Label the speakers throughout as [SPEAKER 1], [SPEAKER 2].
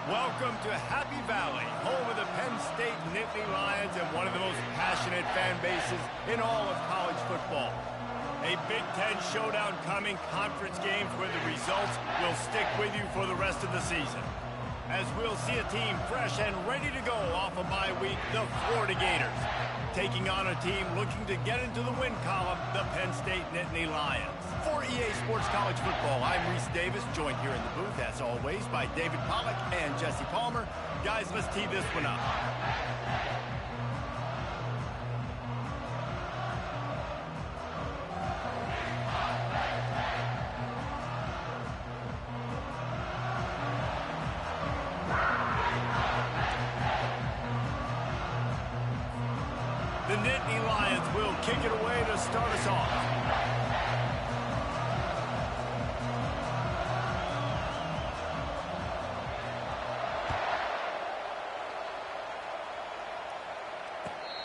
[SPEAKER 1] Welcome to Happy Valley, home of the Penn State Nittany Lions and one of the most passionate fan bases in all of college football. A Big Ten showdown coming, conference games where the results will stick with you for the rest of the season. As we'll see a team fresh and ready to go off a bye week, the Florida Gators, taking on a team looking to get into the win column, the Penn State Nittany Lions. For EA Sports College Football, I'm Reese Davis, joined here in the booth, as always, by David Pollack and Jesse Palmer. Guys, let's tee this one up. The Nittany Lions will kick it away to start us off.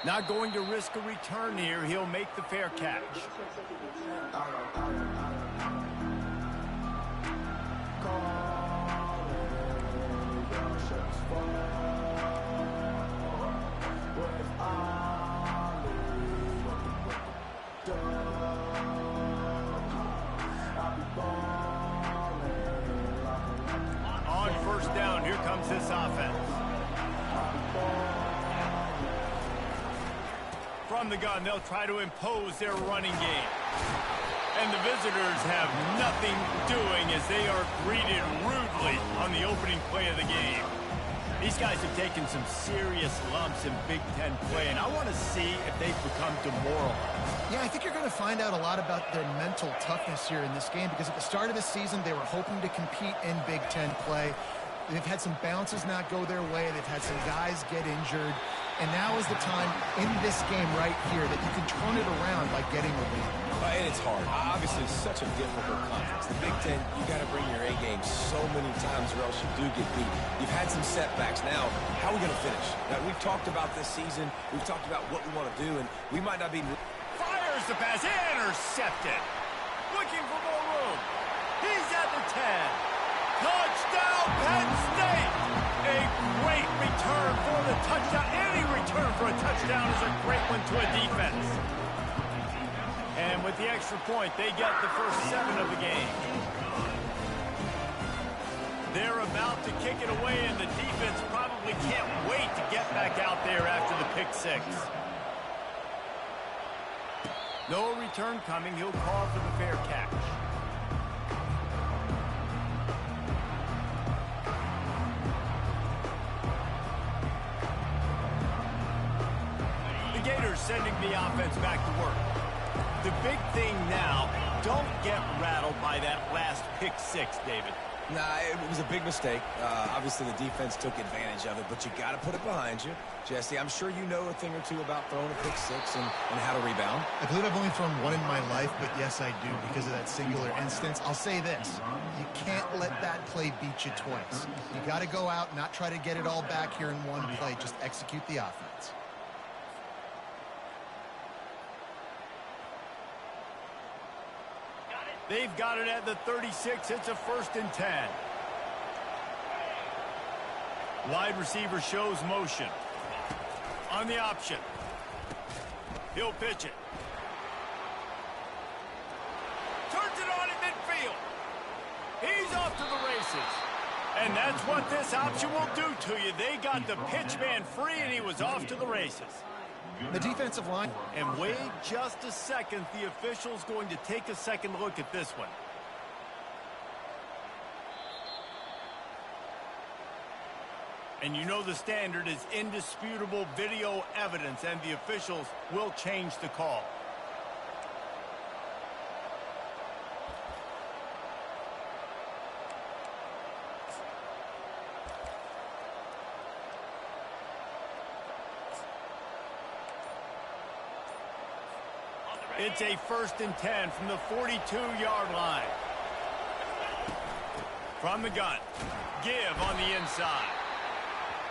[SPEAKER 1] Not going to risk a return here. He'll make the fair catch. On first down, here comes this offense. From the gun, they'll try to impose their running game. And the visitors have nothing doing as they are greeted rudely on the opening play of the game. These guys have taken some serious lumps in Big Ten play, and I want to see if they've become demoralized.
[SPEAKER 2] Yeah, I think you're going to find out a lot about their mental toughness here in this game, because at the start of the season, they were hoping to compete in Big Ten play. They've had some bounces not go their way. They've had some guys get injured. And now is the time in this game right here that you can turn it around by getting a win.
[SPEAKER 3] And it's hard. Obviously, it's such a difficult conference. The Big Ten, you got to bring your A game so many times or else you do get beat. You've had some setbacks. Now, how are we going to finish? Now, we've talked about this season. We've talked about what we want to do, and we might not be...
[SPEAKER 1] Fires the pass. Intercepted. Looking for more room. He's at the 10. Touchdown, Penn State! A great return for the touchdown. Any return for a touchdown is a great one to a defense. And with the extra point, they get the first 7 of the game. They're about to kick it away, and the defense probably can't wait to get back out there after the pick 6. No return coming. He'll call for the fair catch. Gators sending the offense back to work. The big thing now, don't get rattled by that last pick 6, David.
[SPEAKER 3] Nah, it was a big mistake. Obviously, the defense took advantage of it, but you got to put it behind you. Jesse, I'm sure you know a thing or two about throwing a pick 6 and how to rebound.
[SPEAKER 2] I believe I've only thrown one in my life, but yes, I do because of that singular instance. I'll say this. You can't let that play beat you twice. You got to go out, not try to get it all back here in one play. Just execute the offense.
[SPEAKER 1] They've got it at the 36. It's a 1st and 10. Wide receiver shows motion. On the option. He'll pitch it. Turns it on in midfield. He's off to the races. And that's what this option will do to you. They got the pitch man free, and he was off to the races.
[SPEAKER 2] The defensive line.
[SPEAKER 1] And wait just a second. The official's going to take a second look at this one. And you know the standard is indisputable video evidence, and the officials will change the call. It's a 1st and 10 from the 42-yard line. From the gun. Give on the inside.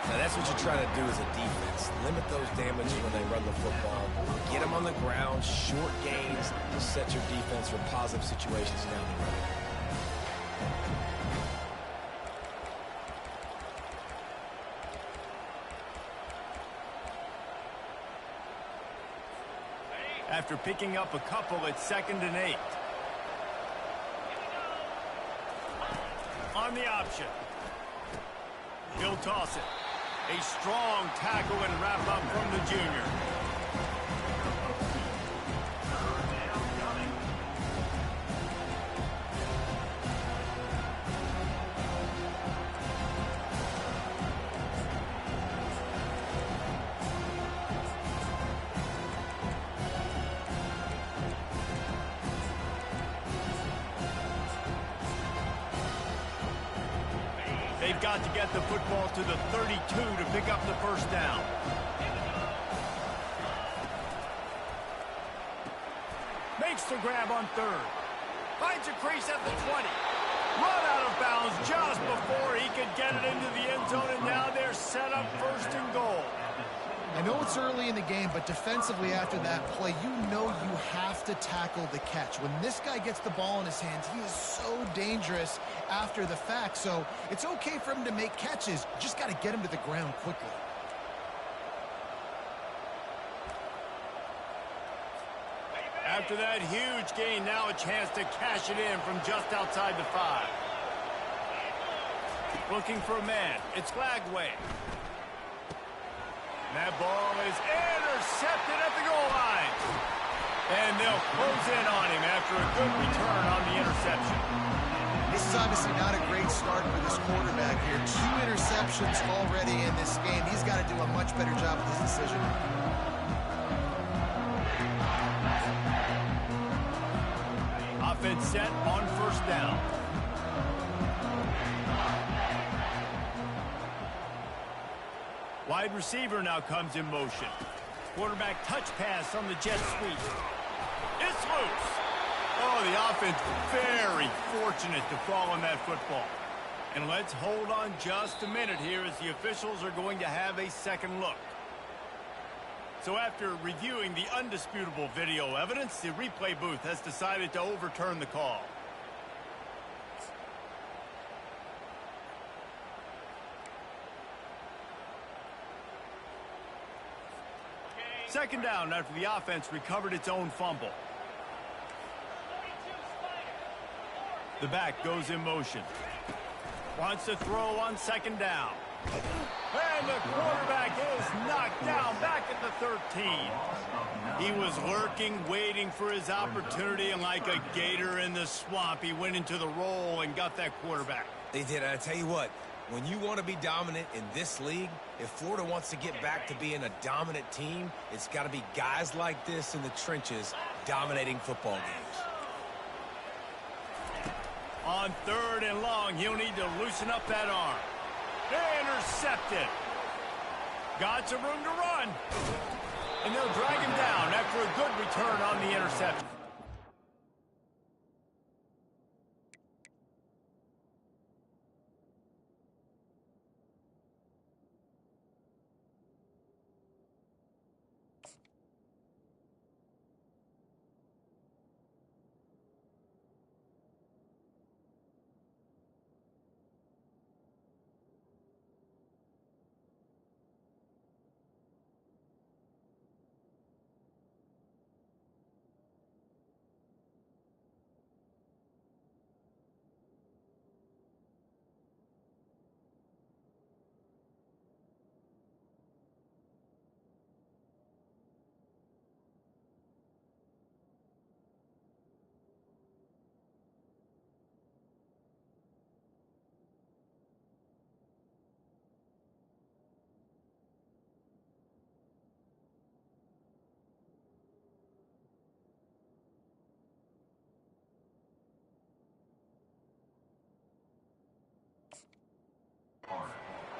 [SPEAKER 3] Now, that's what you try to do as a defense. Limit those damages when they run the football. Get them on the ground, short gains to set your defense for positive situations down the road.
[SPEAKER 1] after picking up a couple at 2nd and 8. On the option. He'll toss it. A strong tackle and wrap up from the junior. They've got to get the football to the 32 to pick up the first down. Makes the grab on 3rd. Finds a crease at the 20. Run out of bounds just before he could get it into the end zone, and now they're set up 1st and goal.
[SPEAKER 2] I know it's early in the game, but defensively after that play, you know you have to tackle the catch. When this guy gets the ball in his hands, he is so dangerous after the fact. So it's okay for him to make catches. You just got to get him to the ground quickly.
[SPEAKER 1] After that huge gain, now a chance to cash it in from just outside the 5. Looking for a man. It's Glagway. That ball is intercepted at the goal line. And they'll close in on him after a good return on the interception.
[SPEAKER 2] This is obviously not a great start for this quarterback here. 2 interceptions already in this game. He's got to do a much better job with his decision.
[SPEAKER 1] Offense set on 1st down. Wide receiver now comes in motion. Quarterback touch pass on the jet sweep. It's loose. Oh, the offense very fortunate to fall on that football. And let's hold on just a minute here as the officials are going to have a second look. So after reviewing the undisputable video evidence, the replay booth has decided to overturn the call. Second down after the offense recovered its own fumble. The back goes in motion. Wants to throw on 2nd down. And the quarterback is knocked down back at the 13. He was lurking, waiting for his opportunity, and like a gator in the swamp, he went into the roll and got that quarterback.
[SPEAKER 3] They did. I tell you what, when you want to be dominant in this league, if Florida wants to get back to being a dominant team, it's got to be guys like this in the trenches dominating football games.
[SPEAKER 1] On 3rd and long, he'll need to loosen up that arm. Intercepted. Got some room to run. And they'll drag him down after a good return on the interception.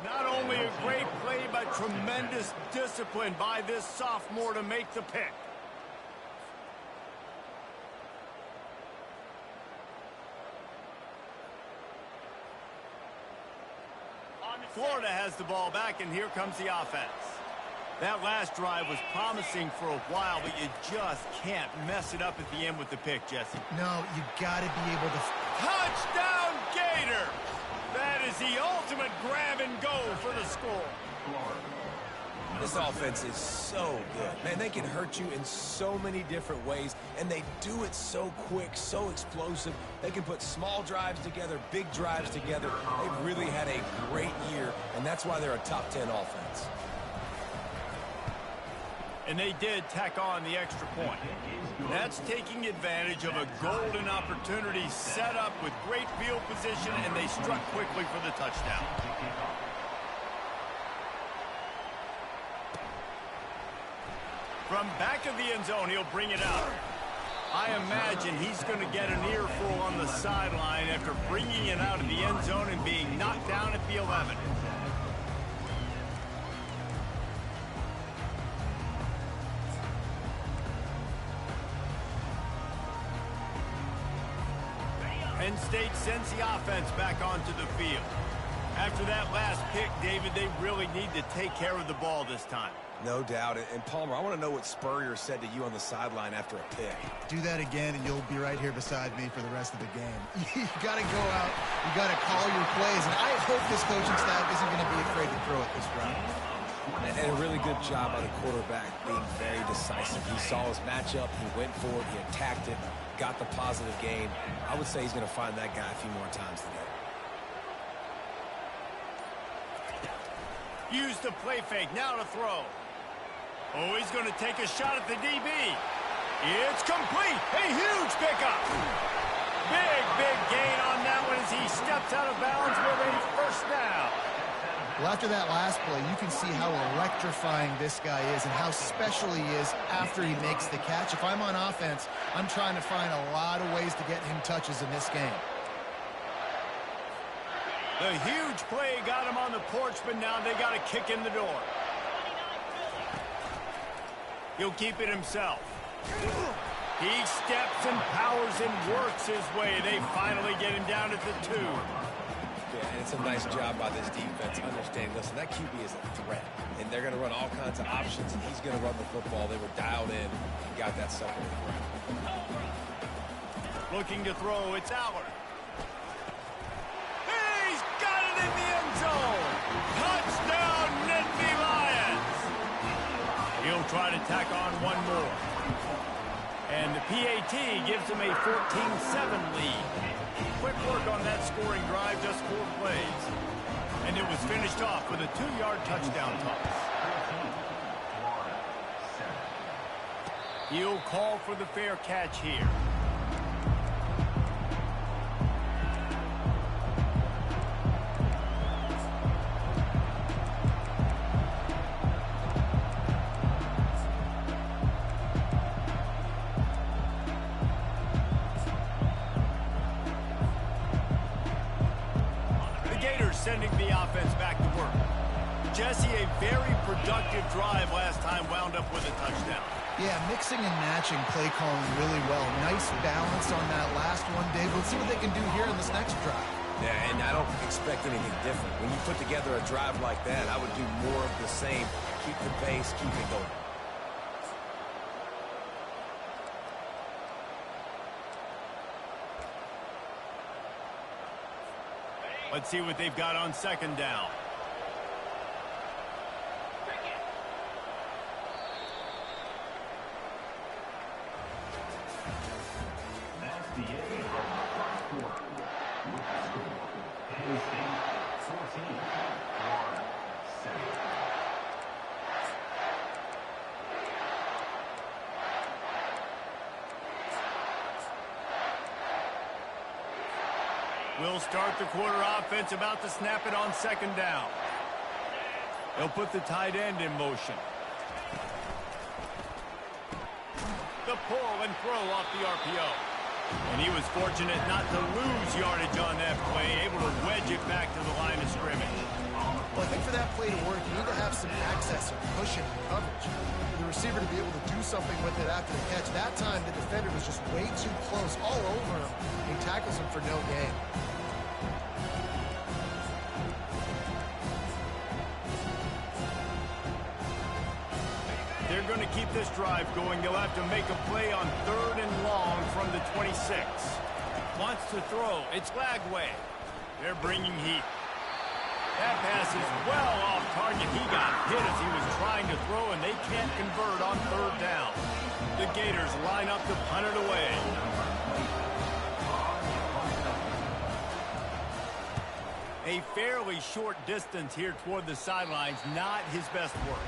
[SPEAKER 1] Not only a great play, but tremendous discipline by this sophomore to make the pick. Florida has the ball back, and here comes the offense. That last drive was promising for a while, but you just can't mess it up at the end with the pick, Jesse.
[SPEAKER 2] No, you got to be able to...
[SPEAKER 1] Touchdown, Gator! That is the ultimate grab and go for the score.
[SPEAKER 3] This offense is so good. Man, they can hurt you in so many different ways, and they do it so quick, so explosive. They can put small drives together, big drives together. They've really had a great year, and that's why they're a top 10 offense.
[SPEAKER 1] And they did tack on the extra point. That's taking advantage of a golden opportunity set up with great field position, and they struck quickly for the touchdown. From back of the end zone, he'll bring it out. I imagine he's going to get an earful on the sideline after bringing it out of the end zone and being knocked down at the 11. Penn State sends the offense back onto the field. After that last pick, David, they really need to take care of the ball this time.
[SPEAKER 3] No doubt. And Palmer, I want to know what Spurrier said to you on the sideline after a pick.
[SPEAKER 2] Do that again, and you'll be right here beside me for the rest of the game. You got to go out. You got to call your plays, and I hope this coaching staff isn't going to be afraid to throw it this round.
[SPEAKER 3] And a really good job by the quarterback being very decisive. He saw his matchup. He went for it. He attacked it. Got the positive game. I would say he's going to find that guy a few more times today.
[SPEAKER 1] Use the play fake. Now to throw. Oh, he's going to take a shot at the DB. It's complete. A huge pickup. Big gain on that one as he steps out of bounds with a first down.
[SPEAKER 2] Well, after that last play, you can see how electrifying this guy is and how special he is after he makes the catch. If I'm on offense, I'm trying to find a lot of ways to get him touches in this game.
[SPEAKER 1] The huge play got him on the porch, but now they got a kick in the door. He'll keep it himself. He steps and powers and works his way. They finally get him down at the 2.
[SPEAKER 3] Yeah, and it's a nice job by this defense. Understand, listen, that QB is a threat, and they're going to run all kinds of options, and he's going to run the football. They were dialed in and got that sucker in the ground.
[SPEAKER 1] Looking to throw, it's Allard. He's got it in the end zone. Touchdown, Nittany Lions. He'll try to tack on one more. And the PAT gives him a 14-7 lead. Quick work on that scoring drive, just 4 plays. And it was finished off with a 2-yard touchdown toss. He'll call for the fair catch here. Sending the offense back to work. Jesse, a very productive drive last time wound up with a touchdown.
[SPEAKER 2] Yeah, mixing and matching play calling really well. Nice balance on that last one, Dave. Let's see what they can do here in this next drive.
[SPEAKER 3] Yeah, and I don't expect anything different. When you put together a drive like that, I would do more of the same. Keep the pace, keep it going.
[SPEAKER 1] Let's see what they've got on second down. We'll start the quarter offense, about to snap it on second down. They'll put the tight end in motion. The pull and throw off the RPO. And he was fortunate not to lose yardage on that play, able to wedge it back to the line of scrimmage.
[SPEAKER 2] Well, I think for that play to work, you need to have some access or cushion coverage. For the receiver to be able to do something with it after the catch. That time, the defender was just way too close, all over him. He tackles him for no gain.
[SPEAKER 1] They're going to keep this drive going. They'll have to make a play on 3rd and long from the 26. Wants to throw. It's Lagway. They're bringing heat. That pass is well off target. He got hit as he was trying to throw, and they can't convert on third down. The Gators line up to punt it away. A fairly short distance here toward the sidelines, not his best work.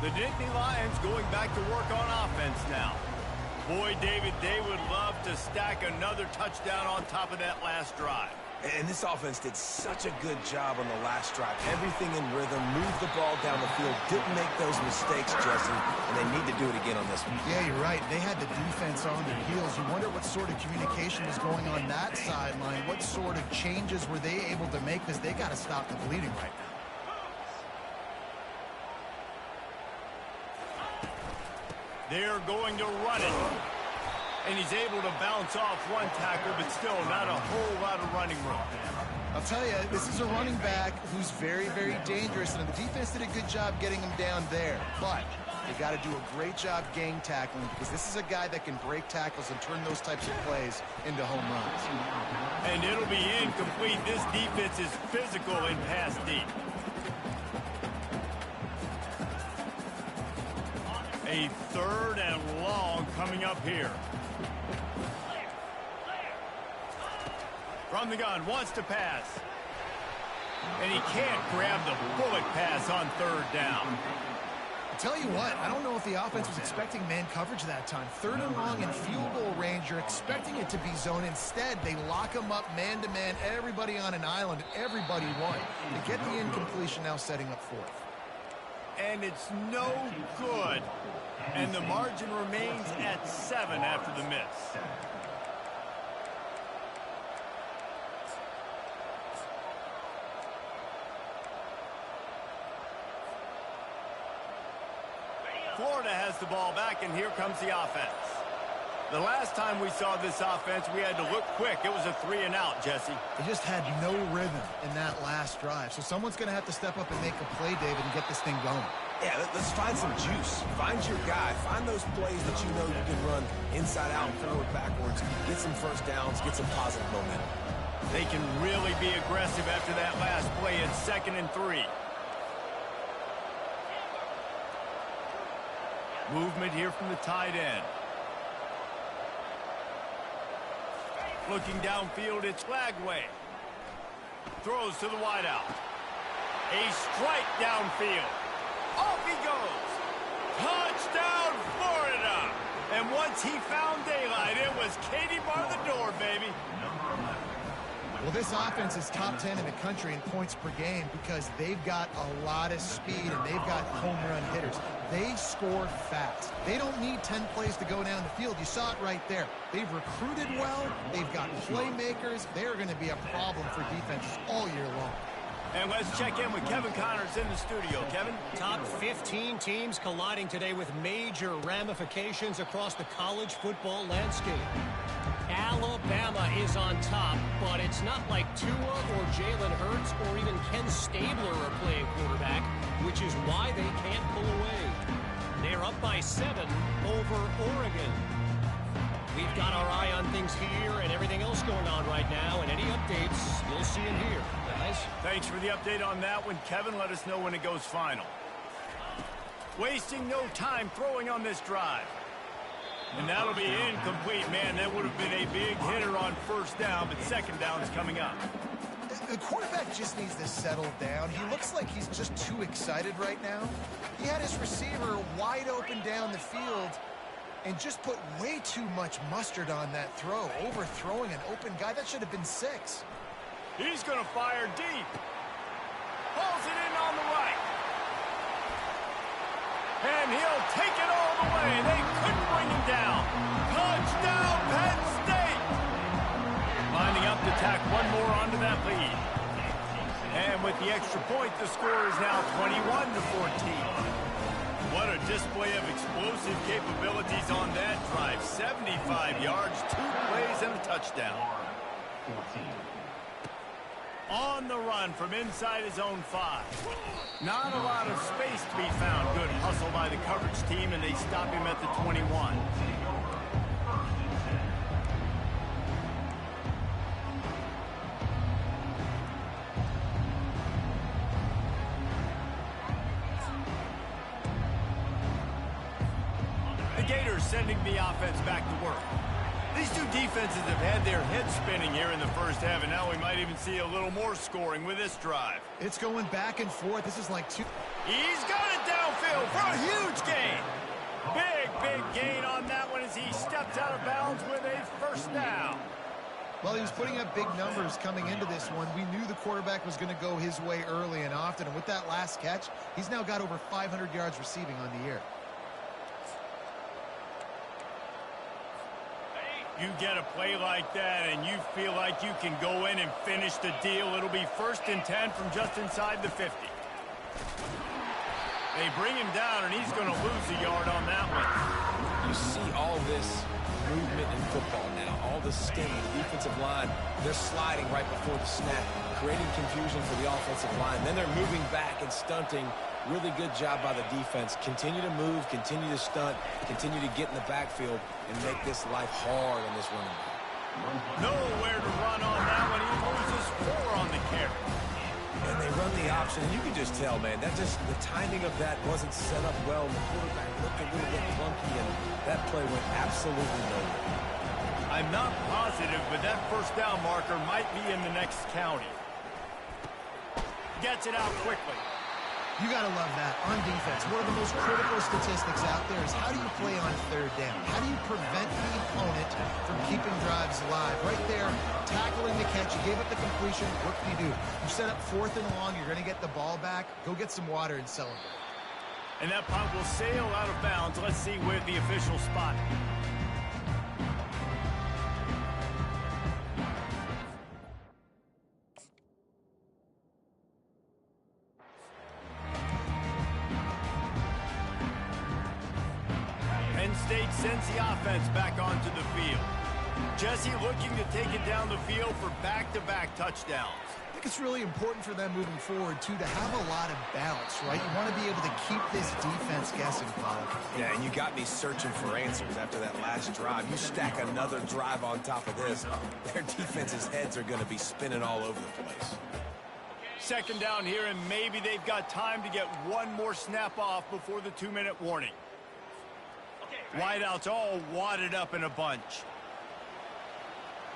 [SPEAKER 1] The Nittany Lions going back to work on offense now. Boy, David, they would love to stack another touchdown on top of that last drive.
[SPEAKER 3] And this offense did such a good job on the last drive. Everything in rhythm, moved the ball down the field, didn't make those mistakes, Jesse, and they need to do it again on this one.
[SPEAKER 2] Yeah, you're right. They had the defense on their heels. You wonder what sort of communication was going on that sideline. What sort of changes were they able to make, because they got to stop the bleeding right now.
[SPEAKER 1] They're going to run it. And he's able to bounce off one tackle, but still not a whole lot of running room.
[SPEAKER 2] I'll tell you, this is a running back who's very, very dangerous, and the defense did a good job getting him down there. But they got to do a great job gang tackling, because this is a guy that can break tackles and turn those types of plays into home runs.
[SPEAKER 1] And it'll be incomplete. This defense is physical in pass deep. A third and long coming up here. From the gun, wants to pass. And he can't grab the bullet pass on third down.
[SPEAKER 2] I'll tell you what, I don't know if the offense was expecting man coverage that time. Third and long in field goal range, you're expecting it to be zone. Instead, they lock him up man-to-man, everybody on an island, everybody won. To get the incompletion, now setting up fourth.
[SPEAKER 1] And it's no good. And the margin remains at 7 after the miss. Florida has the ball back, and here comes the offense. The last time we saw this offense, we had to look quick. It was a 3-and-out, Jesse.
[SPEAKER 2] They just had no rhythm in that last drive. So someone's going to have to step up and make a play, David, and get this thing going.
[SPEAKER 3] Yeah, let's find some juice. Find your guy. Find those plays that you know you can run inside out, forward, backwards. Get some first downs. Get some positive momentum.
[SPEAKER 1] They can really be aggressive after that last play in 2nd and 3. Movement here from the tight end. Looking downfield, it's Lagway. Throws to the wideout. A strike downfield. Off he goes. Touchdown, Florida. And once he found daylight, it was Katie bar the door, baby.
[SPEAKER 2] Well, this offense is top 10 in the country in points per game because they've got a lot of speed and they've got home run hitters. They score fast. They don't need 10 plays to go down the field. You saw it right there. They've recruited well. They've got playmakers. They're going to be a problem for defenses all year long.
[SPEAKER 1] And let's check in with Kevin Connors in the studio. Kevin?
[SPEAKER 4] Top 15 teams colliding today with major ramifications across the college football landscape. Alabama is on top, but it's not like Tua or Jalen Hurts or even Ken Stabler are playing quarterback, which is why they can't pull away. They're up by 7 over Oregon. We've got our eye on things here and everything else going on right now, and any updates, you'll see in here. Guys?
[SPEAKER 1] Thanks for the update on that one, Kevin. Let us know when it goes final. Wasting no time throwing on this drive. And that'll be incomplete. Man, that would have been a big hitter on first down, but second down is coming up.
[SPEAKER 2] The quarterback just needs to settle down. He looks like he's just too excited right now. He had his receiver wide open down the field and just put way too much mustard on that throw, overthrowing an open guy. That should have been 6.
[SPEAKER 1] He's going to fire deep. Pulls it in on the right. And he'll take it all the way. They couldn't bring him down. Touchdown, Penn State. Lining up to tack one more onto that lead. And with the extra point, the score is now 21-14. What a display of explosive capabilities on that drive. 75 yards, 2 plays carries and a touchdown. On the run from inside his own 5. Not a lot of space to be found. Good hustle by the coverage team, and they stop him at the 21. The Gators sending the offense back to work. These two defenses have had their heads spinning here in the first half, and now we might even see a little more scoring with this drive.
[SPEAKER 2] It's going back and forth. This is like two.
[SPEAKER 1] He's got it downfield for a huge gain. Big gain on that one as he steps out of bounds with a first down.
[SPEAKER 2] Well, he was putting up big numbers coming into this one. We knew the quarterback was going to go his way early and often, and with that last catch, he's now got over 500 yards receiving on the year.
[SPEAKER 1] You get a play like that and you feel like you can go in and finish the deal. It'll be 1st and 10 from just inside the 50. They bring him down and he's going to lose a yard on that one.
[SPEAKER 3] You see all this movement in football now. All the sting, defensive line, they're sliding right before the snap, creating confusion for the offensive line. Then they're moving back and stunting. Really good job by the defense. Continue to move, continue to stunt, continue to get in the backfield and make this life hard on this running back.
[SPEAKER 1] Nowhere to run on that one. He loses 4 on the carry.
[SPEAKER 3] And they run the option, and you can just tell, man, that just the timing of that wasn't set up well. The quarterback looked a little bit clunky, and that play went absolutely nowhere.
[SPEAKER 1] I'm not positive, but that first down marker might be in the next county. Gets it out quickly.
[SPEAKER 2] You got to love that. On defense, one of the most critical statistics out there is how do you play on 3rd down? How do you prevent the opponent from keeping drives alive? Right there, tackling the catch. You gave up the completion. What can you do? You set up 4th and long. You're going to get the ball back. Go get some water and celebrate.
[SPEAKER 1] And that punt will sail out of bounds. Let's see where the official spot. Penn State sends the offense back onto the field. Jesse looking to take it down the field for back-to-back touchdowns.
[SPEAKER 2] I think it's really important for them moving forward, too, to have a lot of balance, right? You want to be able to keep this defense guessing, Paul.
[SPEAKER 3] Yeah, and you got me searching for answers after that last drive. You stack another drive on top of this, their defense's heads are going to be spinning all over the place.
[SPEAKER 1] 2nd down here, and maybe they've got time to get one more snap off before the 2-minute warning. Wideouts all wadded up in a bunch.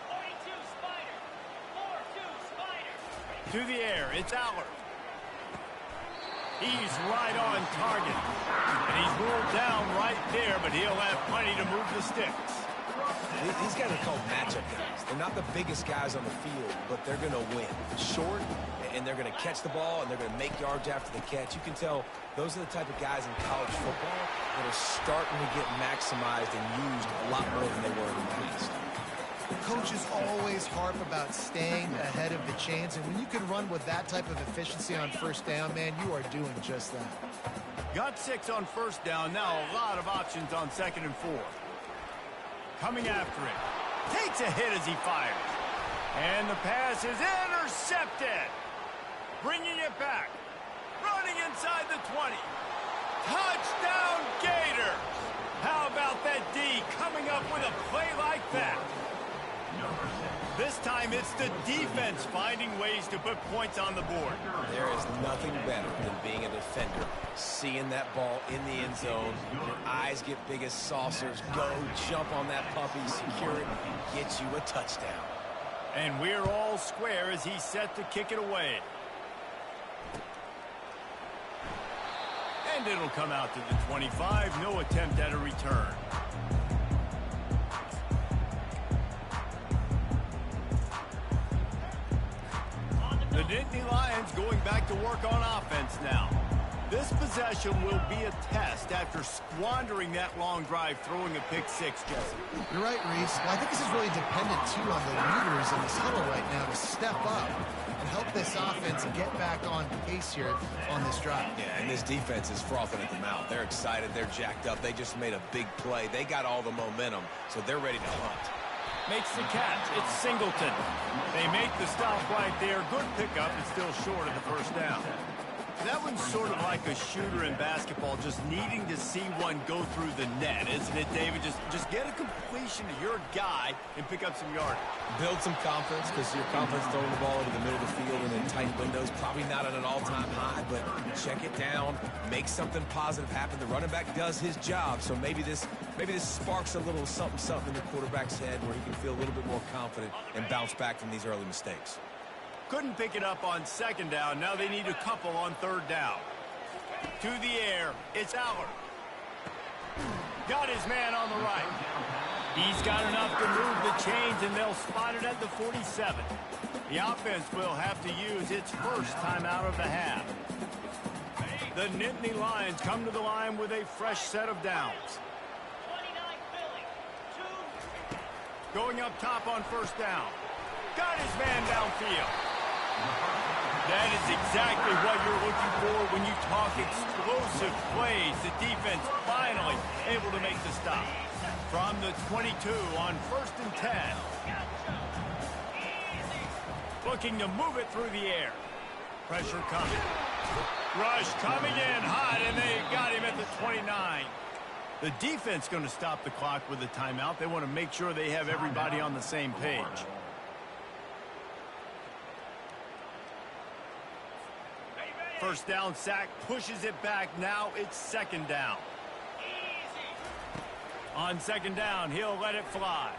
[SPEAKER 5] 42 Spider. 4-2 Spider.
[SPEAKER 1] To the air, it's Allard. He's right on target. And he's ruled down right there, but he'll have plenty to move the sticks.
[SPEAKER 3] These guys are called matchup guys. They're not the biggest guys on the field, but they're going to win. Short, and they're going to catch the ball, and they're going to make yards after the catch. You can tell those are the type of guys in college football that are starting to get maximized and used a lot more than they were in the past.
[SPEAKER 2] Coaches always harp about staying ahead of the chains, and when you can run with that type of efficiency on 1st down, man, you are doing just that.
[SPEAKER 1] Got 6 on 1st down. Now a lot of options on 2nd and 4. Coming after it. Takes a hit as he fires. And the pass is intercepted. Bringing it back. Running inside the 20. Touchdown, Gator. How about that D coming up with a play like that? This time it's the defense finding ways to put points on the board.
[SPEAKER 3] There is nothing better than being a defender. Seeing that ball in the end zone, your eyes get big as saucers. Go, jump on that puppy, secure it, get you a touchdown.
[SPEAKER 1] And we're all square as he's set to kick it away. And it'll come out to the 25. No attempt at a return. The Nittany Lions going back to work on offense now. This possession will be a test after squandering that long drive, throwing a pick-6, Jesse.
[SPEAKER 2] You're right, Reese. Well, I think this is really dependent, too, on the leaders in this huddle right now to step up and help this offense get back on pace here on this drive.
[SPEAKER 3] Yeah, and this defense is frothing at the mouth. They're excited. They're jacked up. They just made a big play. They got all the momentum, so they're ready to hunt.
[SPEAKER 1] Makes the catch. It's Singleton. They make the stop right there. Good pickup. It's still short of the first down. That one's sort of like a shooter in basketball, just needing to see one go through the net, isn't it, David? Just get a completion to your guy and pick up some yardage.
[SPEAKER 3] Build some confidence, because your confidence throwing the ball into the middle of the field and in tight windows, probably not at an all-time high, but check it down, make something positive happen. The running back does his job, so maybe this sparks a little something in the quarterback's head where he can feel a little bit more confident and bounce back from these early mistakes.
[SPEAKER 1] Couldn't pick it up on second down. Now they need a couple on third down. To the air. It's Aller. Got his man on the right. He's got enough to move the chains, and they'll spot it at the 47. The offense will have to use its first timeout of the half. The Nittany Lions come to the line with a fresh set of downs.
[SPEAKER 5] 29 Philly. 2.
[SPEAKER 1] Going up top on first down. Got his man downfield. That is exactly what you're looking for when you talk explosive plays. The defense finally able to make the stop. From the 22 on 1st and 10. Looking to move it through the air. Pressure coming. Rush coming in hot, and they got him at the 29. The defense going to stop the clock with a timeout. They want to make sure they have everybody on the same page. First down sack, pushes it back. Now it's second down. On second down, he'll let it fly.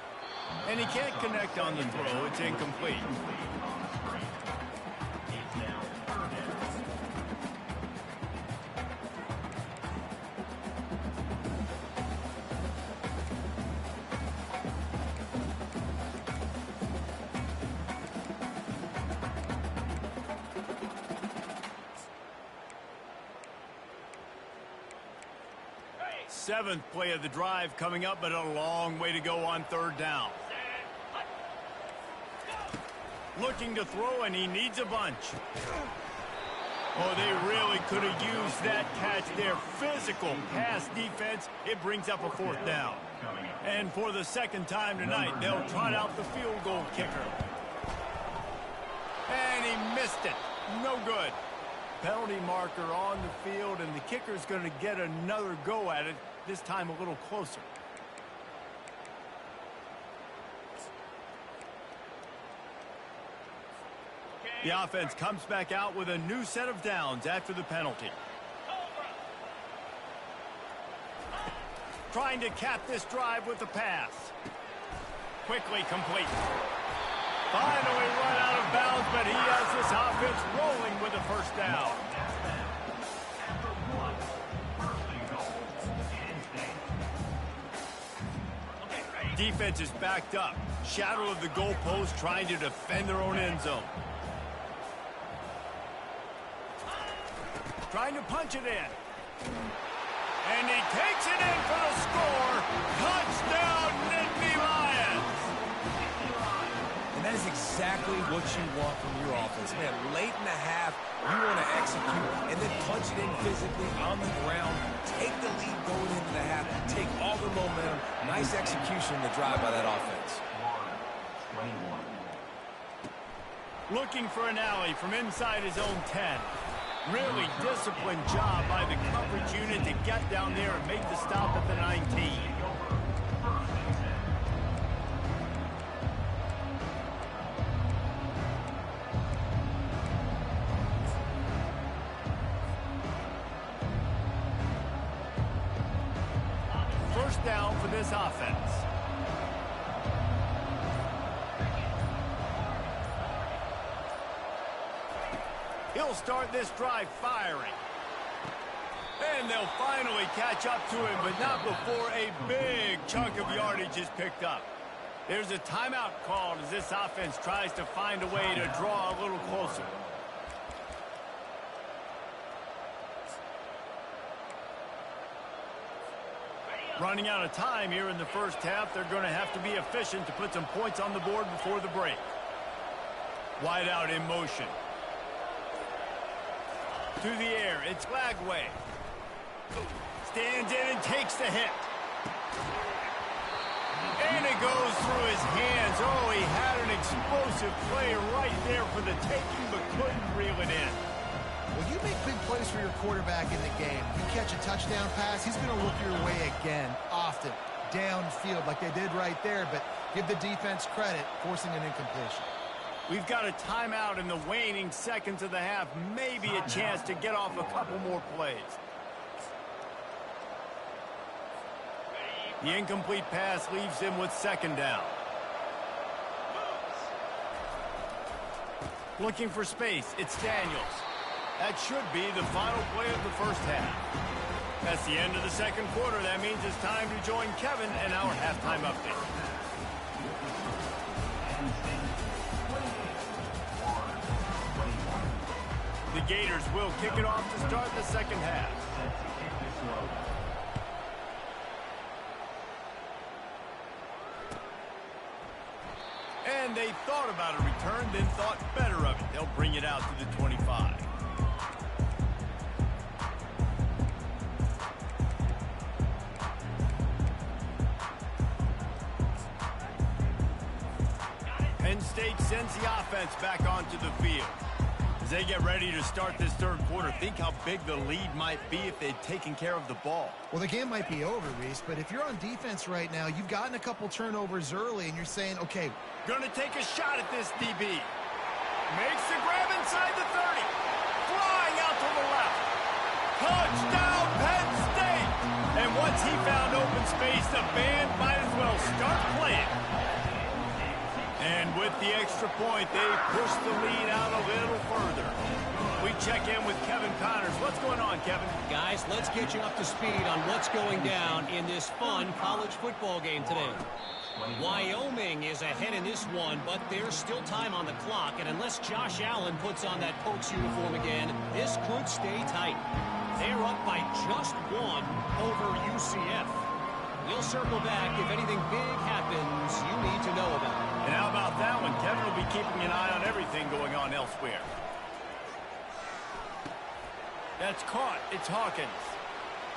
[SPEAKER 1] And he can't connect on the throw. It's incomplete. Seventh play of the drive coming up, but a long way to go on third down. Looking to throw, and he needs a bunch. Oh, they really could have used that catch there. Physical pass defense. It brings up a fourth down. And for the second time tonight, they'll trot out the field goal kicker. And he missed it. No good. Penalty marker on the field, and the kicker's going to get another go at it, this time a little closer. The offense comes back out with a new set of downs after the penalty. Trying to cap this drive with the pass. Quickly complete. Finally run out of bounds, but he has this offense rolling with a first down. Defense is backed up. Shadow of the goalpost, trying to defend their own end zone. Trying to punch it in. And he takes it in for the score. Touchdown, Nittany Lions.
[SPEAKER 3] And that is exactly what you want from your offense. Man, late in the half, you want to execute and then punch it in physically on the ground. Take the lead going into the half. Take all the momentum. Nice execution in the drive by that offense.
[SPEAKER 1] Looking for an alley from inside his own 10. Really disciplined job by the coverage unit to get down there and make the stop at the 19. First down for this offense. He'll start this drive firing. And they'll finally catch up to him, but not before a big chunk of yardage is picked up. There's a timeout called as this offense tries to find a way to draw a little closer. Running out of time here in the first half. They're going to have to be efficient to put some points on the board before the break. Wide out in motion. To the air, it's Lagway. Stands in and takes the hit. And it goes through his hands. Oh, he had an explosive play right there for the taking, but couldn't reel it in.
[SPEAKER 2] Well, you make big plays for your quarterback in the game. You catch a touchdown pass, he's going to look your way again, often, downfield like they did right there, but give the defense credit, forcing an incompletion.
[SPEAKER 1] We've got a timeout in the waning seconds of the half. Maybe a chance to get off a couple more plays. The incomplete pass leaves him with second down. Looking for space, it's Daniels. That should be the final play of the first half. That's the end of the second quarter. That means it's time to join Kevin and our halftime update. The Gators will kick it off to start the second half. And they thought about a return, then thought better of it. They'll bring it out to the 25. Penn State sends the offense back onto the field. As they get ready to start this third quarter, think how big the lead might be if they'd taken care of the ball.
[SPEAKER 2] Well, the game might be over, Reese, but if you're on defense right now, you've gotten a couple turnovers early, and you're saying, okay,
[SPEAKER 1] gonna take a shot at this DB. Makes the grab inside the 30. Flying out to the left. Touchdown, Penn State! And once he found open space, the band might as well start playing. And with the extra point, they push the lead out a little further. We check in with Kevin Connors. What's going on, Kevin?
[SPEAKER 4] Guys, let's get you up to speed on what's going down in this fun college football game today. Wyoming is ahead in this one, but there's still time on the clock, and unless Josh Allen puts on that Pokes uniform again, this could stay tight. They're up by just one over UCF. We'll circle back if anything big happens you need to know about.
[SPEAKER 1] And how about that one? Kevin will be keeping an eye on everything going on elsewhere. That's caught. It's Hawkins.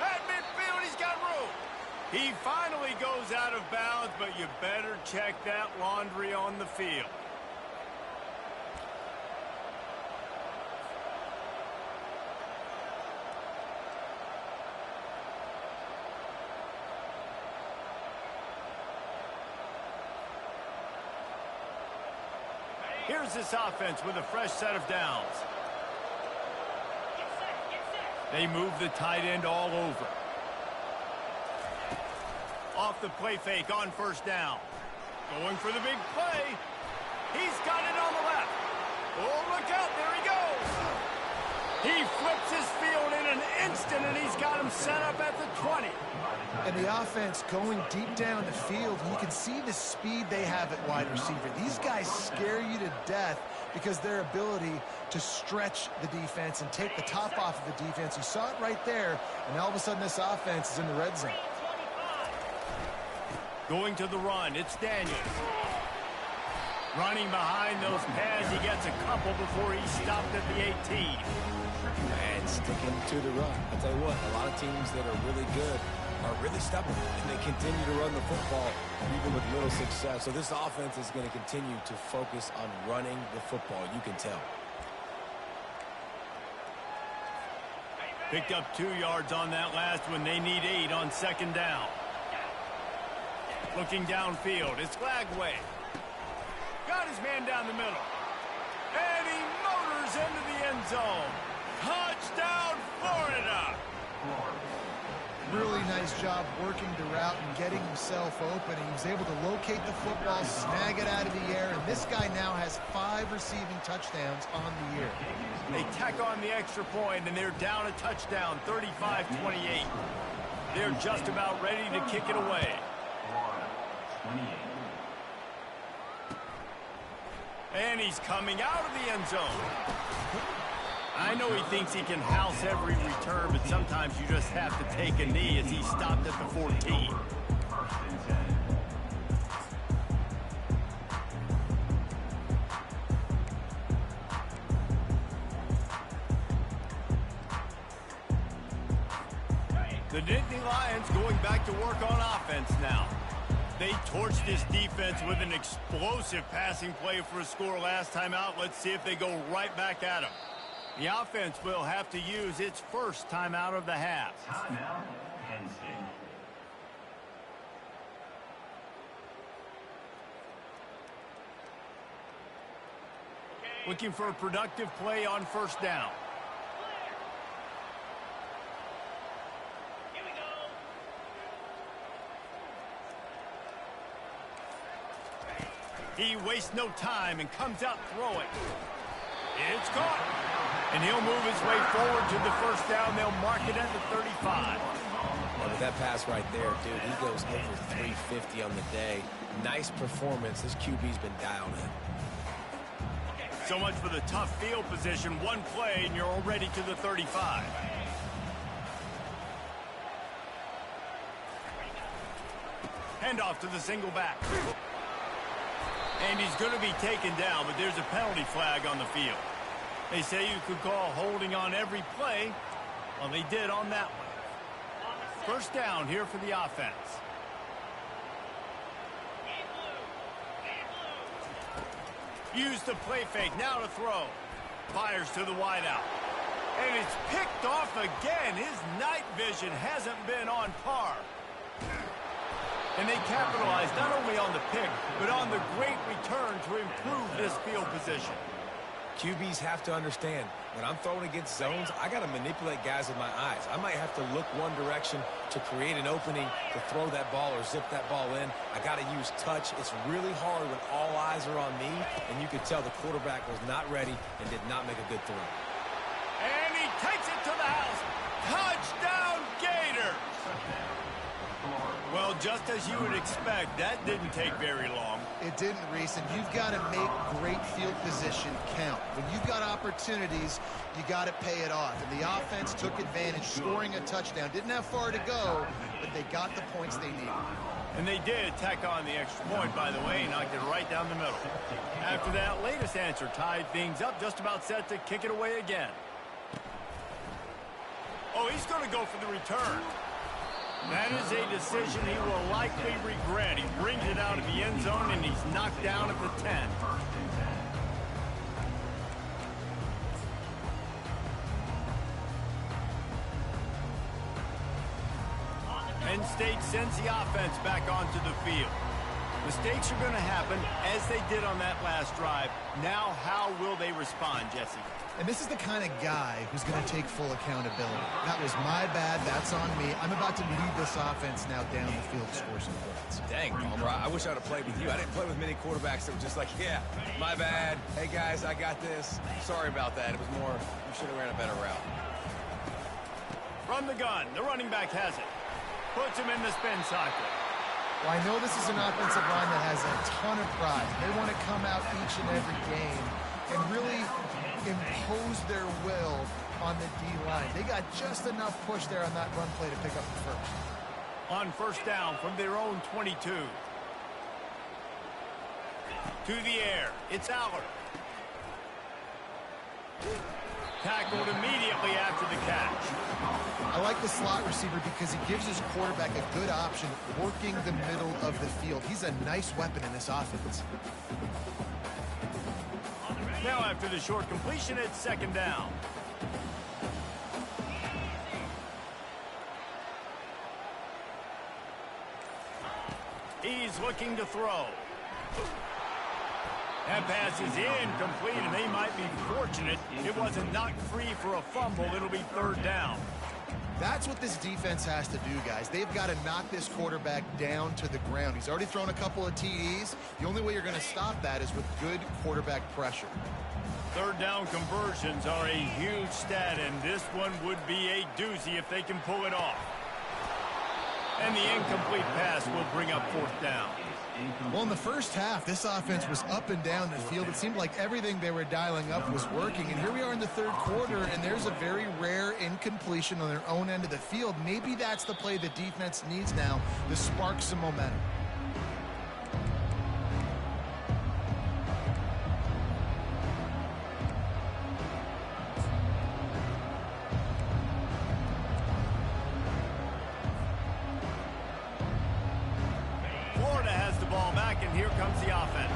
[SPEAKER 1] At midfield, he's got room. He finally goes out of bounds, but you better check that laundry on the field. Here's this offense with a fresh set of downs. They move the tight end all over. Off the play fake on first down. Going for the big play. He's got it on the left. Oh, look out. There he goes. He flips his field in an instant, and he's got him set up at the 20.
[SPEAKER 2] And the offense going deep down the field, and you can see the speed they have at wide receiver. These guys scare you to death because their ability to stretch the defense and take the top off of the defense. You saw it right there, and all of a sudden this offense is in the red zone.
[SPEAKER 1] Going to the run, it's Daniels. Running behind those pads, he gets a couple before he stopped at the 18.
[SPEAKER 3] And sticking to the run. I'll tell you what, a lot of teams that are really good are really stubborn, and they continue to run the football even with little success. So this offense is going to continue to focus on running the football. You can tell.
[SPEAKER 1] Picked up 2 yards on that last one. They need 8 on second down. Looking downfield, it's Lagway. Got his man down the middle. And he motors into the end zone. Touchdown, Florida!
[SPEAKER 2] Really nice job working the route and getting himself open. He was able to locate the football, snag it out of the air, and this guy now has 5 receiving touchdowns on the year.
[SPEAKER 1] They tack on the extra point, and they're down a touchdown, 35-28. They're just about ready to kick it away. And he's coming out of the end zone. I know he thinks he can house every return, but sometimes you just have to take a knee as he stopped at the 14. The Nittany Lions going back to work on offense now. They torched this defense with an explosive passing play for a score last time out. Let's see if they go right back at them. The offense will have to use its first timeout of the half.
[SPEAKER 5] Timeout, Penn State.
[SPEAKER 1] Looking for a productive play on first down.
[SPEAKER 5] Here we go.
[SPEAKER 1] He wastes no time and comes out throwing. It's caught. And he'll move his way forward to the first down. They'll mark it at the 35.
[SPEAKER 3] Well, with that pass right there, dude, he goes over 350 on the day. Nice performance. This QB's been dialed in.
[SPEAKER 1] So much for the tough field position. One play, and you're already to the 35. Handoff to the single back. And he's going to be taken down, but there's a penalty flag on the field. They say you could call holding on every play. Well, they did on that one. First down here for the offense. Use the play fake, now to throw. Fires to the wideout. And it's picked off again. His night vision hasn't been on par. And they capitalized not only on the pick, but on the great return to improve this field position.
[SPEAKER 3] QBs have to understand, when I'm throwing against zones, I got to manipulate guys with my eyes. I might have to look one direction to create an opening to throw that ball or zip that ball in. I got to use touch. It's really hard when all eyes are on me, and you could tell the quarterback was not ready and did not make a good throw.
[SPEAKER 1] And he takes it to the house. Touchdown, Gators! Well, just as you would expect, that didn't take very long.
[SPEAKER 2] It didn't, Reese, and you've got to make great field position count. When you've got opportunities, you got to pay it off. And the offense took advantage, scoring a touchdown. Didn't have far to go, but they got the points they needed.
[SPEAKER 1] And they did tack on the extra point, by the way, and knocked it right down the middle. After that latest answer tied things up, just about set to kick it away again. Oh, he's going to go for the return. That is a decision he will likely regret. He brings it out of the end zone, and he's knocked down at the 10. Penn State sends the offense back onto the field. Mistakes are going to happen, as they did on that last drive. Now, how will they respond, Jesse?
[SPEAKER 2] And this is the kind of guy who's going to take full accountability. That was my bad. That's on me. I'm about to lead this offense now down the field to score some points.
[SPEAKER 3] Dang, Palmer, I wish I would have played with you. I didn't play with many quarterbacks that were just like, yeah, my bad. Hey, guys, I got this. Sorry about that. It was more, you should have ran a better route.
[SPEAKER 1] From the gun, the running back has it. Puts him in the spin cycle.
[SPEAKER 2] Well, I know this is an offensive line that has a ton of pride. They want to come out each and every game and really impose their will on the D-line. They got just enough push there on that run play to pick up the first.
[SPEAKER 1] On first down from their own 22. To the air, it's Aller. Tackled immediately after the catch.
[SPEAKER 2] I like the slot receiver because he gives his quarterback a good option working the middle of the field. He's a nice weapon in this offense.
[SPEAKER 1] Now after the short completion, it's second down. He's looking to throw. That pass is incomplete, and they might be fortunate it wasn't knocked free for a fumble. It'll be third down.
[SPEAKER 2] That's what this defense has to do, guys. They've got to knock this quarterback down to the ground. He's already thrown a couple of TDs. The only way you're going to stop that is with good quarterback pressure.
[SPEAKER 1] Third down conversions are a huge stat, and this one would be a doozy if they can pull it off. And the incomplete pass will bring up fourth down.
[SPEAKER 2] Well, in the first half, this offense was up and down the field. It seemed like everything they were dialing up was working. And here we are in the third quarter, and there's a very rare incompletion on their own end of the field. Maybe that's the play the defense needs now to spark some momentum.
[SPEAKER 1] comes the offense.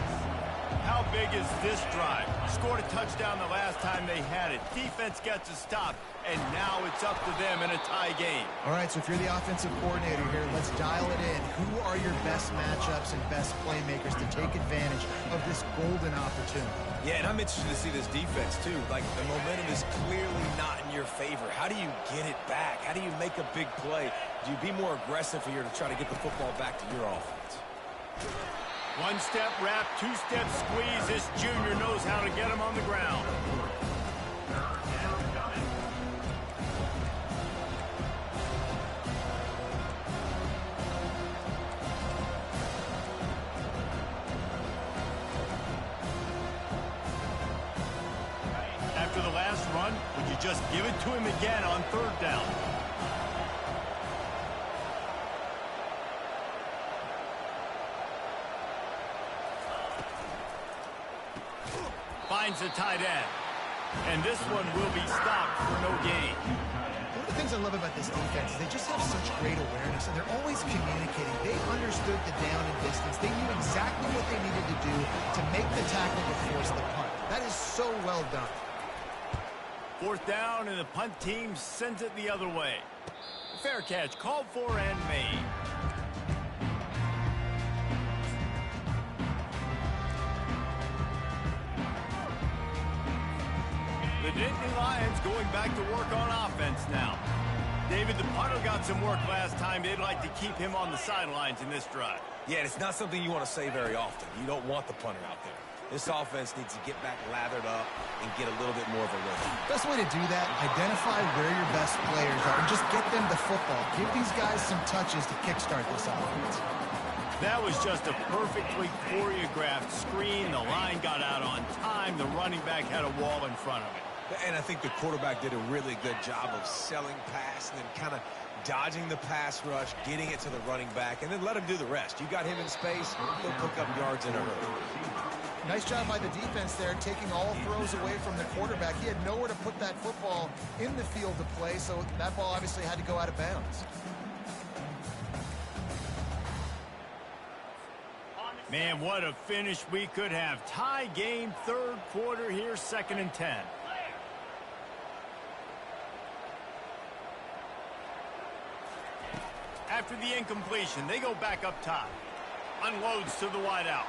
[SPEAKER 1] How big is this drive? Scored a touchdown the last time they had it. Defense gets a stop, and now it's up to them in a tie game.
[SPEAKER 2] All right, so if you're the offensive coordinator here, let's dial it in. Who are your best matchups and best playmakers to take advantage of this golden opportunity?
[SPEAKER 3] Yeah, and I'm interested to see this defense, too. Like, the momentum is clearly not in your favor. How do you get it back? How do you make a big play? Do you be more aggressive here to try to get the football back to your offense?
[SPEAKER 1] One-step wrap, two-step squeeze. This junior knows how to get him on the ground. After the last run, would you just give it to him again on third down? Finds the tight end. And this one will be stopped for no gain.
[SPEAKER 2] One of the things I love about this defense is they just have such great awareness, and they're always communicating. They understood the down and distance. They knew exactly what they needed to do to make the tackle to force the punt. That is so well done.
[SPEAKER 1] Fourth down, and the punt team sends it the other way. Fair catch, called for and made. The Nittany Lions going back to work on offense now. David, the punter got some work last time. They'd like to keep him on the sidelines in this drive.
[SPEAKER 3] Yeah, it's not something you want to say very often. You don't want the punter out there. This offense needs to get back lathered up and get a little bit more of a rhythm.
[SPEAKER 2] Best way to do that, identify where your best players are and just get them the football. Give these guys some touches to kickstart this offense.
[SPEAKER 1] That was just a perfectly choreographed screen. The line got out on time. The running back had a wall in front of it.
[SPEAKER 3] And I think the quarterback did a really good job of selling pass and then kind of dodging the pass rush, getting it to the running back, and then let him do the rest. You got him in space, he'll pick up yards in a hurry.
[SPEAKER 2] Nice job by the defense there, taking all throws away from the quarterback. He had nowhere to put that football in the field to play, so that ball obviously had to go out of bounds.
[SPEAKER 1] Man, what a finish we could have. Tie game, third quarter here, 2nd and 10. After the incompletion, they go back up top. Unloads to the wideout.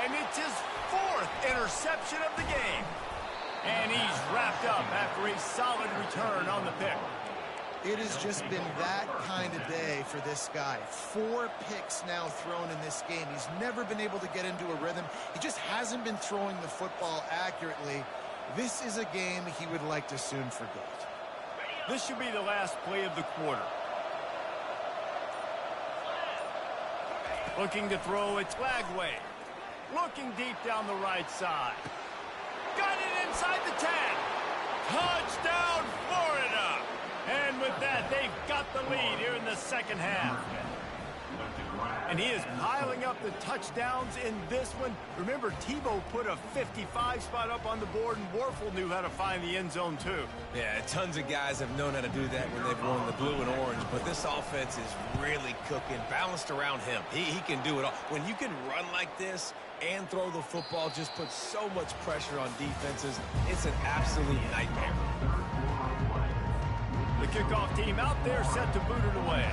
[SPEAKER 1] And it's his 4th interception of the game. And he's wrapped up after a solid return on the pick.
[SPEAKER 2] It has just been that kind of day for this guy. 4 picks now thrown in this game. He's never been able to get into a rhythm. He just hasn't been throwing the football accurately. This is a game he would like to soon forget.
[SPEAKER 1] This should be the last play of the quarter. Looking to throw, it's Lagway. Looking deep down the right side. Got it inside the 10. Touchdown, Florida. And with that, they've got the lead here in the second half. And he is piling up the touchdowns in this one. Remember, Tebow put a 55 spot up on the board, and Warfel knew how to find the end zone, too.
[SPEAKER 3] Yeah, tons of guys have known how to do that when they've worn the blue and orange, but this offense is really cooking, balanced around him. He can do it all. When you can run like this and throw the football, just put so much pressure on defenses, it's an absolute nightmare.
[SPEAKER 1] The kickoff team out there set to boot it away.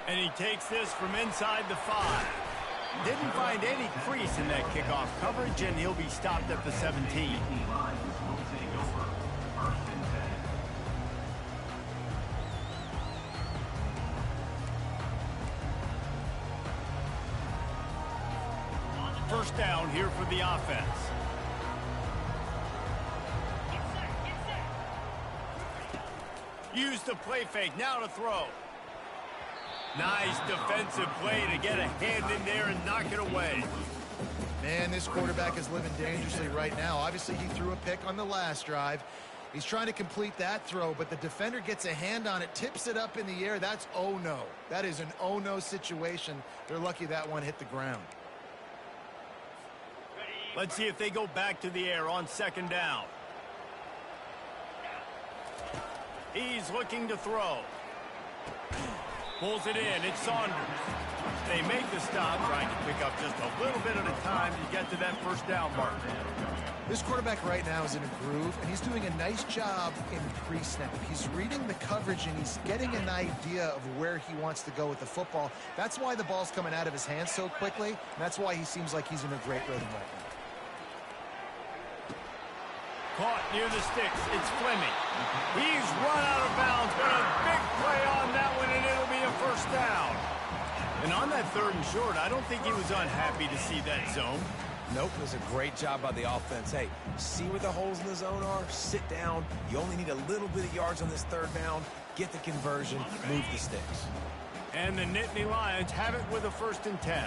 [SPEAKER 1] And he takes this from inside the 5. Didn't find any crease in that kickoff coverage, and he'll be stopped at the 17. First down here for the offense. Use the play fake, now to throw. Nice defensive play to get a hand in there and knock it away.
[SPEAKER 2] Man, this quarterback is living dangerously right now. Obviously, he threw a pick on the last drive. He's trying to complete that throw, but the defender gets a hand on it, tips it up in the air. That's oh-no. That is an oh-no situation. They're lucky that one hit the ground.
[SPEAKER 1] Let's see if they go back to the air on 2nd down. He's looking to throw. Pulls it in. It's Saunders. They make the stop, trying to pick up just a little bit at a time to get to that first down mark.
[SPEAKER 2] This quarterback right now is in a groove, and he's doing a nice job in pre-snap. He's reading the coverage, and he's getting an idea of where he wants to go with the football. That's why the ball's coming out of his hands so quickly, and that's why he seems like he's in a great rhythm right now.
[SPEAKER 1] Caught near the sticks. It's Fleming. He's run out of bounds, but a big play on that one, and it'll be a first down. And on that 3rd and short, I don't think he was unhappy to see that zone.
[SPEAKER 3] Nope, it was a great job by the offense. Hey, see where the holes in the zone are? Sit down. You only need a little bit of yards on this 3rd down. Get the conversion. Move the sticks.
[SPEAKER 1] And the Nittany Lions have it with a 1st and 10.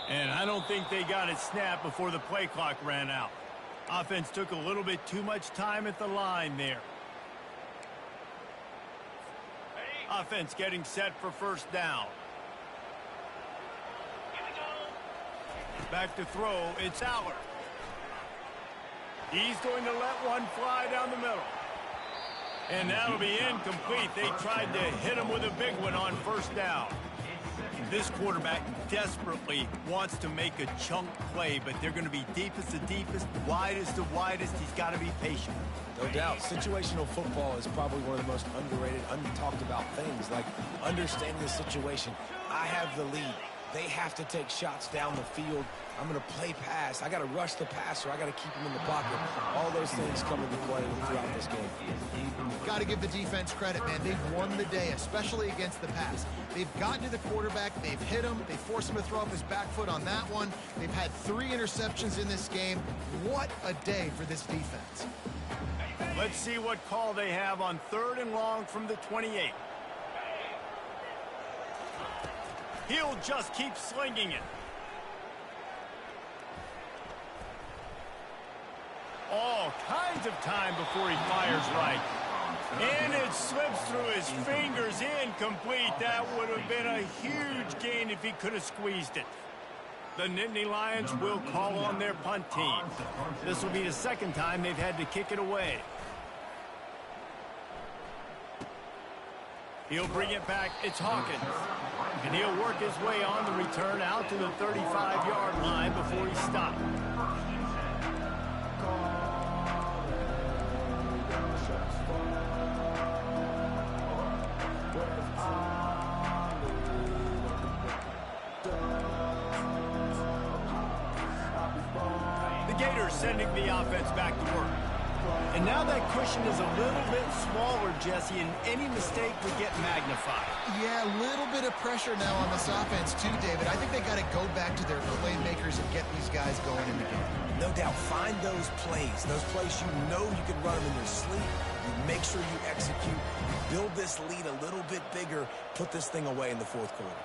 [SPEAKER 1] And I don't think they got it snapped before the play clock ran out. Offense took a little bit too much time at the line there. Offense getting set for 1st down. Back to throw, it's Aller. He's going to let one fly down the middle. And that'll be incomplete. They tried to hit him with a big one on 1st down. This quarterback desperately wants to make a chunk play, but they're going to be deepest to deepest, widest to widest. He's got to be patient.
[SPEAKER 3] No doubt. Situational football is probably one of the most underrated, untalked about things, like understanding the situation. I have the lead. They have to take shots down the field. I'm going to play pass. I got to rush the passer. I got to keep him in the pocket. All those things come into play throughout this game.
[SPEAKER 2] Got to give the defense credit, man. They've won the day, especially against the pass. They've gotten to the quarterback. They've hit him. They forced him to throw off his back foot on that one. They've had 3 interceptions in this game. What a day for this defense.
[SPEAKER 1] Let's see what call they have on 3rd and long from the 28. He'll just keep slinging it. All kinds of time before he fires right. And it slips through his fingers, incomplete. That would have been a huge gain if he could have squeezed it. The Nittany Lions will call on their punt team. This will be the 2nd time they've had to kick it away. He'll bring it back. It's Hawkins. And he'll work his way on the return out to the 35-yard line before he's stopped. The Gators sending the offense back to work. And now that cushion is a little bit smaller, Jesse, and any mistake would get magnified.
[SPEAKER 2] Yeah, a little bit of pressure now on this offense too, David. I think they got to go back to their playmakers and get these guys going in the game.
[SPEAKER 3] No doubt. Find those plays you know you can run them in your sleep. You make sure you execute. Build this lead a little bit bigger. Put this thing away in the 4th quarter.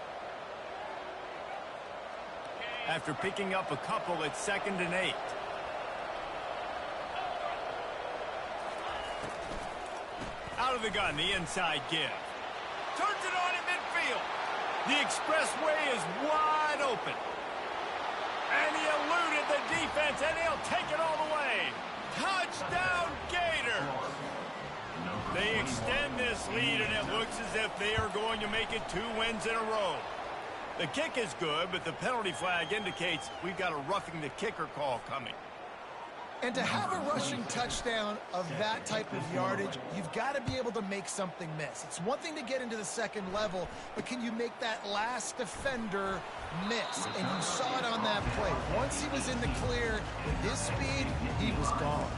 [SPEAKER 1] After picking up a couple, it's 2nd and 8. Out of the gun, the inside give. Turns it on in midfield. The expressway is wide open. And he eluded the defense, and he'll take it all the way. Touchdown, Gators! They extend this lead, and it looks as if they are going to make it 2 wins in a row. The kick is good, but the penalty flag indicates we've got a roughing the kicker call coming.
[SPEAKER 2] And to have a rushing touchdown of that type of yardage, you've got to be able to make something miss. It's one thing to get into the 2nd level, but can you make that last defender miss? And you saw it on that play. Once he was in the clear, with his speed, he was gone.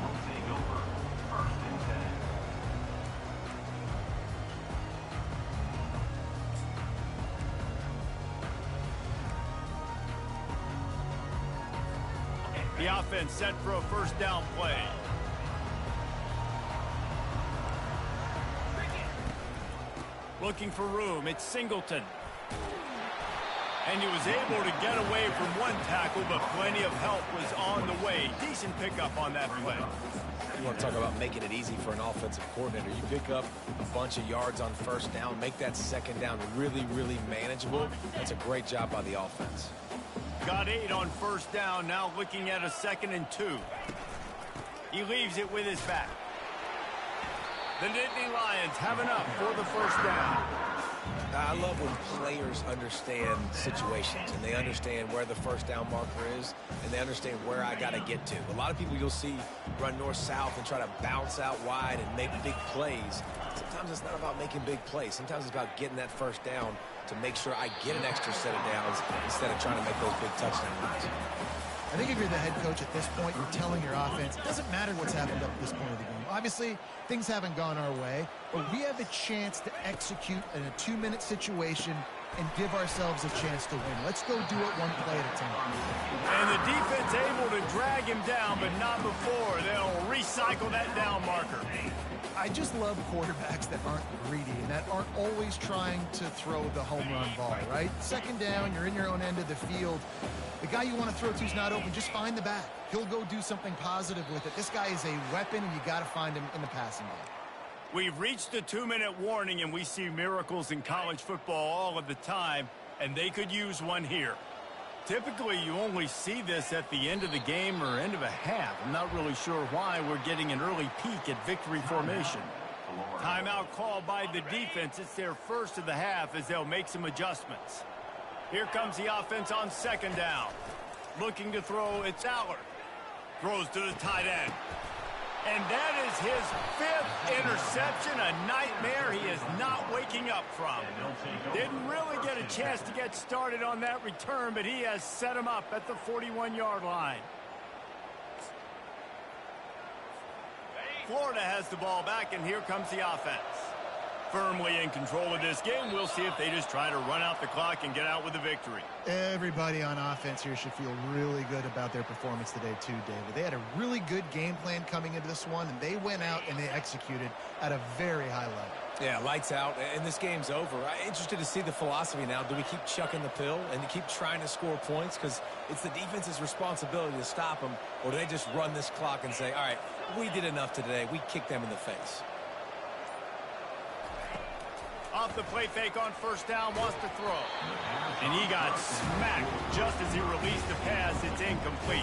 [SPEAKER 1] The offense set for a 1st down play. Looking for room. It's Singleton. And he was able to get away from one tackle, but plenty of help was on the way. Decent pickup on that play.
[SPEAKER 3] You want to talk about making it easy for an offensive coordinator. You pick up a bunch of yards on first down, make that second down really, really manageable. That's a great job by the offense.
[SPEAKER 1] Got 8 on first down, now looking at a 2nd and 2. He leaves it with his back. The Nittany Lions have enough for the first down.
[SPEAKER 3] I love when players understand situations and they understand where the first down marker is and they understand where I got to get to. A lot of people you'll see run north-south and try to bounce out wide and make big plays. Sometimes it's not about making big plays. Sometimes it's about getting that first down to make sure I get an extra set of downs instead of trying to make those big touchdown runs.
[SPEAKER 2] I think if you're the head coach at this point, you're telling your offense, it doesn't matter what's happened up to this point of the game. Obviously, things haven't gone our way, but we have a chance to execute in a 2-minute situation and give ourselves a chance to win. Let's go do it one play at a time.
[SPEAKER 1] And the defense able to drag him down, but not before. They'll recycle that down marker.
[SPEAKER 2] I just love quarterbacks that aren't greedy and that aren't always trying to throw the home run ball, right? Second down, you're in your own end of the field. The guy you want to throw to is not open. Just find the back. He'll go do something positive with it. This guy is a weapon, and you got to find him in the passing game.
[SPEAKER 1] We've reached the 2-minute warning, and we see miracles in college football all of the time, and they could use one here. Typically, you only see this at the end of the game or end of a half. I'm not really sure why we're getting an early peek at victory formation. Timeout called by the defense. It's their first of the half as they'll make some adjustments. Here comes the offense on second down. Looking to throw, it's Allard. Throws to the tight end. And that is his 5th interception, a nightmare he is not waking up from. Didn't really get a chance to get started on that return, but he has set him up at the 41-yard line. Florida has the ball back, and here comes the offense. Firmly in control of this game. We'll see if they just try to run out the clock and get out with a victory.
[SPEAKER 2] Everybody on offense here should feel really good about their performance today too, David. They had a really good game plan coming into this one, and they went out and they executed at a very high level.
[SPEAKER 3] Yeah, lights out, and this game's over. I'm interested to see the philosophy now. Do we keep chucking the pill and keep trying to score points? Because it's the defense's responsibility to stop them, or do they just run this clock and say, all right, we did enough today. We kicked them in the face.
[SPEAKER 1] Off the play fake on first down, wants to throw. And he got smacked just as he released the pass. It's incomplete.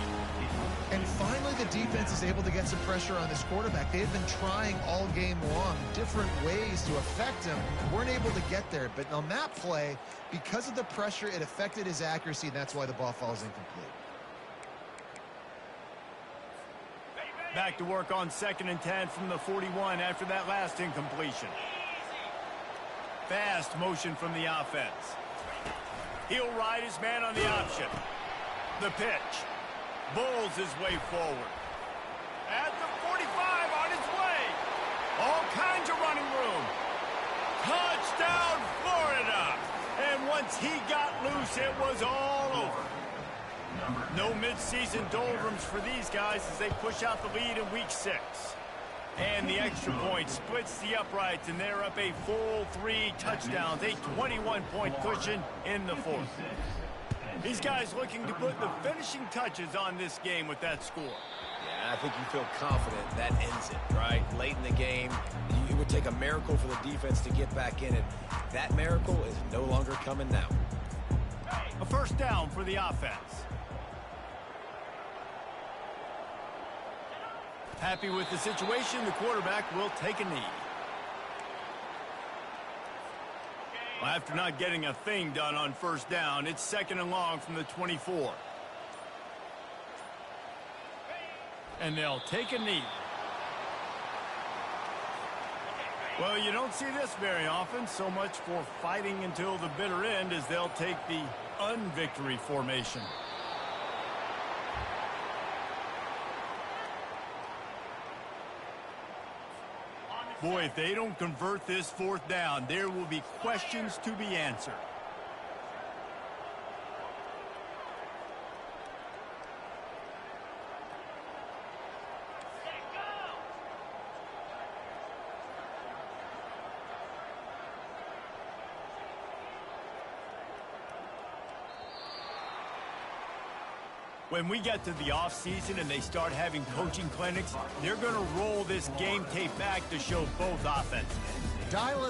[SPEAKER 2] And finally, the defense is able to get some pressure on this quarterback. They had been trying all game long, different ways to affect him. Weren't able to get there. But on that play, because of the pressure, it affected his accuracy, and that's why the ball falls incomplete.
[SPEAKER 1] Back to work on 2nd and 10 from the 41 after that last incompletion. Fast motion from the offense. He'll ride his man on the option. The pitch. Bulls his way forward. At the 45 on his way. All kinds of running room. Touchdown, Florida. And once he got loose, it was all over. No midseason doldrums for these guys as they push out the lead in week 6. And the extra point splits the uprights, and they're up a full 3 touchdowns, a 21-point cushion in the 4th. These guys looking to put the finishing touches on this game with that score.
[SPEAKER 3] Yeah, I think you feel confident that ends it, right? Late in the game, it would take a miracle for the defense to get back in it. That miracle is no longer coming now.
[SPEAKER 1] A first down for the offense. Happy with the situation, the quarterback will take a knee. Well, after not getting a thing done on first down, it's 2nd and long from the 24. And they'll take a knee. Well, you don't see this very often. So much for fighting until the bitter end as they'll take the unvictory formation. Boy, if they don't convert this 4th down, there will be questions to be answered. When we get to the offseason and they start having coaching clinics, they're going to roll this game tape back to show both offenses.
[SPEAKER 2] Dial it up.